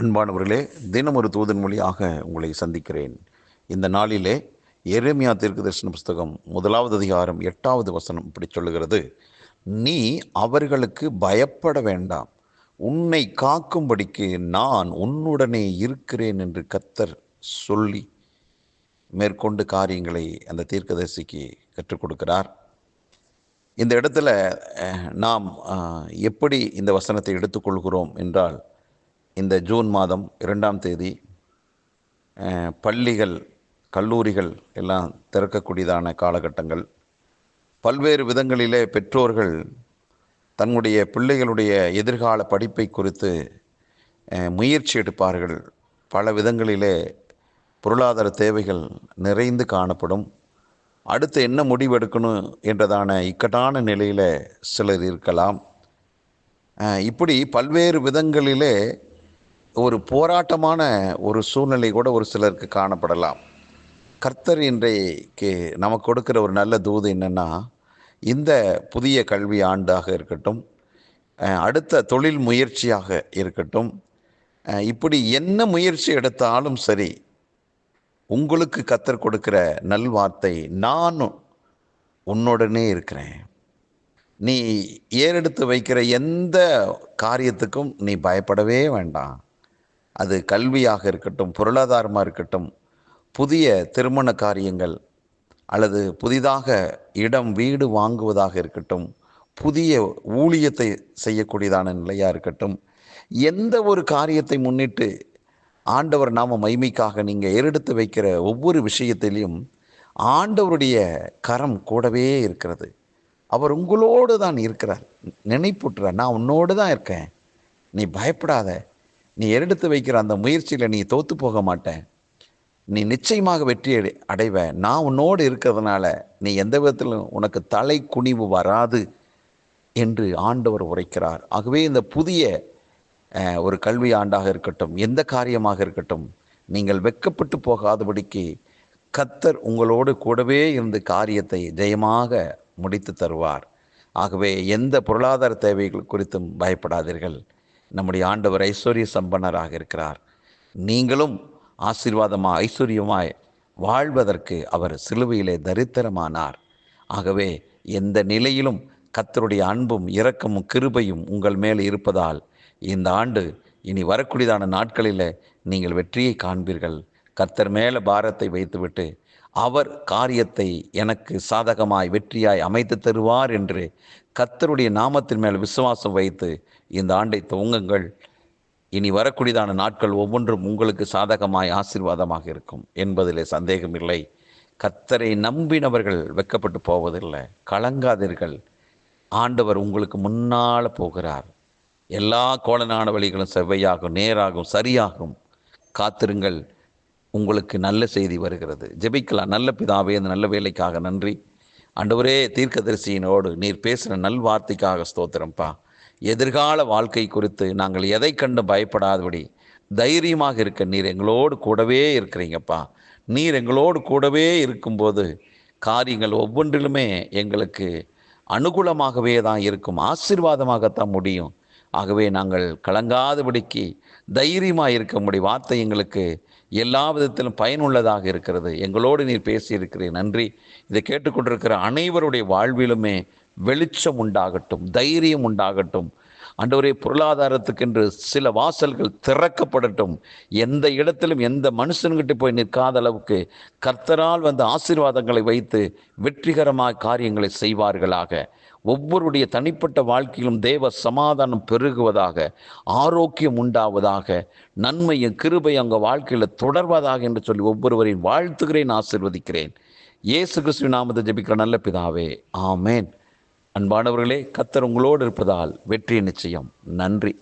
அன்பானவர்களே, தினம் ஒரு தூதன் மொழியாக உங்களை சந்திக்கிறேன். இந்த நாளிலே எரேமியா தீர்க்கதரிசன புஸ்தகம் 1வது அதிகாரம் 8வது வசனம் இப்படி சொல்லுகிறது: நீ அவர்களுக்கு பயப்பட வேண்டாம், உன்னை காக்கும்படிக்கு நான் உன்னுடனே இருக்கிறேன் என்று கர்த்தர் சொல்லி மேற்கொண்டு காரியங்களை அந்த தீர்க்கதரிசிக்கு கற்றுக் கொடுக்கிறார். இந்த இடத்துல நாம் எப்படி இந்த வசனத்தை எடுத்துக்கொள்கிறோம் என்றால், இந்த ஜூன் மாதம் 2ஆம் தேதி பள்ளிகள், கல்லூரிகள் எல்லாம் திறக்கக்கூடியதான காலகட்டங்கள். பல்வேறு விதங்களிலே பெற்றோர்கள் தன்னுடைய பிள்ளைகளுடைய எதிர்கால படிப்பை குறித்து முயற்சி எடுப்பார்கள். பல விதங்களிலே பொருளாதார தேவைகள் நிறைந்து காணப்படும். அடுத்து என்ன முடிவு எடுக்கணும் என்றதான இக்கட்டான நிலையில் சிலர் இருக்கலாம். இப்படி பல்வேறு விதங்களிலே ஒரு போராட்டமான ஒரு சூழ்நிலை கூட ஒரு சிலருக்கு காணப்படலாம். கர்த்தர் இன்றைக்கு நமக்கு கொடுக்கிற ஒரு நல்ல தூது என்னென்னா, இந்த புதிய கல்வி ஆண்டாக இருக்கட்டும், அடுத்த தொழில் முயற்சியாக இருக்கட்டும், இப்படி என்ன முயற்சி எடுத்தாலும் சரி, உங்களுக்கு கர்த்தர் கொடுக்கிற நல்வார்த்தை, நான் உன்னுடனே இருக்கிறேன். நீ ஏறெடுத்து வைக்கிற எந்த காரியத்துக்கும் நீ பயப்படவே வேண்டாம். அது கல்வியாக இருக்கட்டும், பொருளாதாரமாக இருக்கட்டும், புதிய திருமண காரியங்கள், அல்லது புதிதாக இடம் வீடு வாங்குவதாக இருக்கட்டும், புதிய ஊழியத்தை செய்யக்கூடியதான நிலையாக இருக்கட்டும், எந்த ஒரு காரியத்தை முன்னிட்டு ஆண்டவர் நாம மகிமைக்காக நீங்கள் ஏறெடுத்து வைக்கிற ஒவ்வொரு விஷயத்திலையும் ஆண்டவருடைய கரம் கூடவே இருக்கிறது. அவர் உங்களோடு தான் இருக்கிறார். நினைப்புற்றார், நான் உன்னோடு தான் இருக்கேன், நீ பயப்படாத, நீ எடுத்து வைக்கிற அந்த முயற்சியில் நீ தோற்று போக மாட்டேன், நீ நிச்சயமாக வெற்றி அடைவ, நான் உன்னோடு இருக்கிறதுனால நீ எந்த விதத்திலும் உனக்கு தலை குனிவு வராது என்று ஆண்டவர் உரைக்கிறார். ஆகவே இந்த புதிய ஒரு கல்வி ஆண்டாக இருக்கட்டும், எந்த காரியமாக இருக்கட்டும், நீங்கள் வெட்கப்பட்டு போகாதபடிக்கு கர்த்தர் உங்களோடு கூடவே இருந்து காரியத்தை ஜெயமாக முடித்து தருவார். ஆகவே எந்த பொருளாதார தேவைகள் குறித்தும் பயப்படாதீர்கள். நம்முடைய ஆண்டவர் ஐஸ்வர்ய சம்பன்னராக இருக்கிறார். நீங்களும் ஆசீர்வாதமாக ஐஸ்வர்யமாய் வாழ்வதற்கு அவர் சிலுவையிலே தரித்திரமானார். ஆகவே எந்த நிலையிலும் கர்த்தருடைய அன்பும் இரக்கமும் கிருபையும் உங்கள் மேலே இருப்பதால் இந்த ஆண்டு இனி வரக்கூடியதான நாட்களில் நீங்கள் வெற்றியை காண்பீர்கள். கர்த்தர் மேலே பாரத்தை வைத்துவிட்டு அவர் காரியத்தை எனக்கு சாதகமாய் வெற்றியாய் அமைத்து தருவார் என்று கர்த்தருடைய நாமத்தின் மேல் விசுவாசம் வைத்து இந்த ஆண்டை துவங்குங்கள். இனி வரக்கூடியதான நாட்கள் ஒவ்வொன்றும் உங்களுக்கு சாதகமாய் ஆசீர்வாதமாக இருக்கும் என்பதிலே சந்தேகமில்லை. கர்த்தரை நம்பினவர்கள் வெட்கப்பட்டு போவதில்லை. கலங்காதீர்கள், ஆண்டவர் உங்களுக்கு முன்னால் போகிறார். எல்லா கோணலான வழிகளும் செவ்வையாகும், நேராகும், சரியாகும். காத்திருங்கள், உங்களுக்கு நல்ல செய்தி வருகிறது. ஜெபிக்கலாம். நல்ல பிதாவே, இந்த நல்ல வேலைக்காக நன்றி. ஆண்டவரே, தீர்க்கதரிசியினோடு நீர் பேசுகிற நல் வார்த்தைக்காக ஸ்தோத்திரம்ப்பா. எதிர்கால வாழ்க்கை குறித்து நாங்கள் எதை கண்டு பயப்படாதபடி தைரியமாக இருக்க நீர் எங்களோடு கூடவே இருக்கிறீங்கப்பா. நீர் எங்களோடு கூடவே இருக்கும்போது காரியங்கள் ஒவ்வொன்றிலுமே எங்களுக்கு அனுகூலமாகவே தான் இருக்கும், ஆசீர்வாதமாகத்தான் முடியும். ஆகவே நாங்கள் கலங்காதபடிக்கு தைரியமாக இருக்க முடியும். வார்த்தை எங்களுக்கு எல்லா விதத்திலும் பயனுள்ளதாக இருக்கிறது. எங்களோடு நீர் பேசியிருக்கிறேன், நன்றி. இதை கேட்டுக்கொண்டிருக்கிற அனைவருடைய வாழ்விலுமே வெளிச்சம் உண்டாகட்டும், தைரியம் உண்டாகட்டும். ஆண்டவரே, பொருளாதாரத்துக்கென்று சில வாசல்கள் திறக்கப்படட்டும். எந்த இடத்திலும் எந்த மனுஷன்கிட்ட போய் நிற்காத அளவுக்கு கர்த்தரால் வந்து ஆசீர்வாதங்களை வைத்து வெற்றிகரமாக காரியங்களை செய்வார்களாக. ஒவ்வொருடைய தனிப்பட்ட வாழ்க்கையிலும் தேவ சமாதானம் பெருகுவதாக, ஆரோக்கியம் உண்டாவதாக, நன்மையும் கிருபை அங்கே வாழ்க்கையில் தொடர்வதாக என்று சொல்லி ஒவ்வொருவரையும் வாழ்த்துகிறேன், ஆசீர்வதிக்கிறேன். இயேசு கிறிஸ்துவின் நாமத்தை ஜெபிக்கிற நல்ல பிதாவே, ஆமேன். அன்பானவர்களே, கர்த்தர் உங்களோடு இருப்பதால் வெற்றி நிச்சயம். நன்றி.